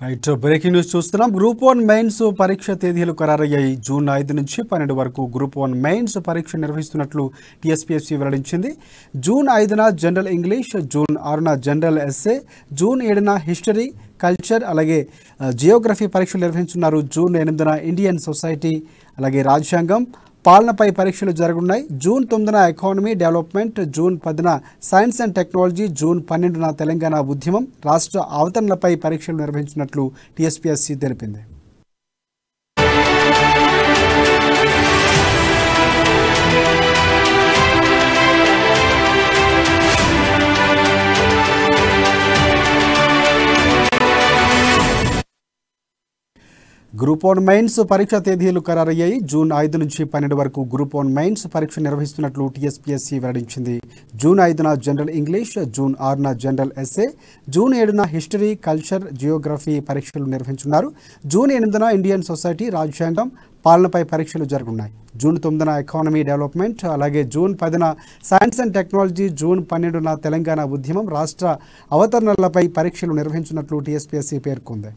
Right breaking news చూస్తున్నాం. Group 1 mains పరీక్ష తేదీలు ఖరారయ్యాయి. జూన్ 5 నుంచి 12 వరకు గ్రూప్ 1 మెయిన్స్ పరీక్ష నిర్వహిస్తున్నట్లు టీఎస్పీఎస్సీ వెల్లడించింది. జూన్ 5న జనరల్ ఇంగ్లీష్, జూన్ 6న జనరల్ ఎస్ఏ, జూన్ 7న హిస్టరీ, కల్చర్ అలాగే జియోగ్రఫీ పరీక్షలు నిర్వహించున్నారు. జూన్ 8న ఇండియన్ సొసైటీ అలాగే రాజ్యాంగం, పాలనపై పరీక్షలు జరగనున్నాయి. జూన్ 9న ఎకానమీ డెవలప్మెంట్, జూన్ 10న సైన్స్ అండ్ టెక్నాలజీ, జూన్ 12న తెలంగాణ ఉద్యమం, రాష్ట్ర అవతరణలపై పరీక్షలు నిర్వహించినట్లు టీఎస్పీఎస్సీ తెలిపింది. గ్రూప్ 1 మెయిన్స్ పరీక్ష తేదీలు ఖరారయ్యాయి. జూన్ 5 నుంచి 12 వరకు గ్రూప్ 1 మెయిన్స్ పరీక్ష నిర్వహిస్తున్నట్లు టీఎస్పీఎస్సీ వెల్లడించింది. జూన్ 5న జనరల్ ఇంగ్లీష్, జూన్ 6న జనరల్ ఎస్ఏ, జూన్ 7న హిస్టరీ, కల్చర్, జియోగ్రఫీ పరీక్షలు నిర్వహించున్నారు. జూన్ 8న ఇండియన్ సొసైటీ, రాజ్యాంగం, పాలనపై పరీక్షలు జరగనున్నాయి. జూన్ 9న ఎకానమీ డెవలప్మెంట్ అలాగే జూన్ 10న సైన్స్ అండ్ టెక్నాలజీ, జూన్ 12న తెలంగాణ ఉద్యమం, రాష్ట్ర అవతరణలపై పరీక్షలు నిర్వహించినట్లు టీఎస్పీఎస్సీ పేర్కొంది.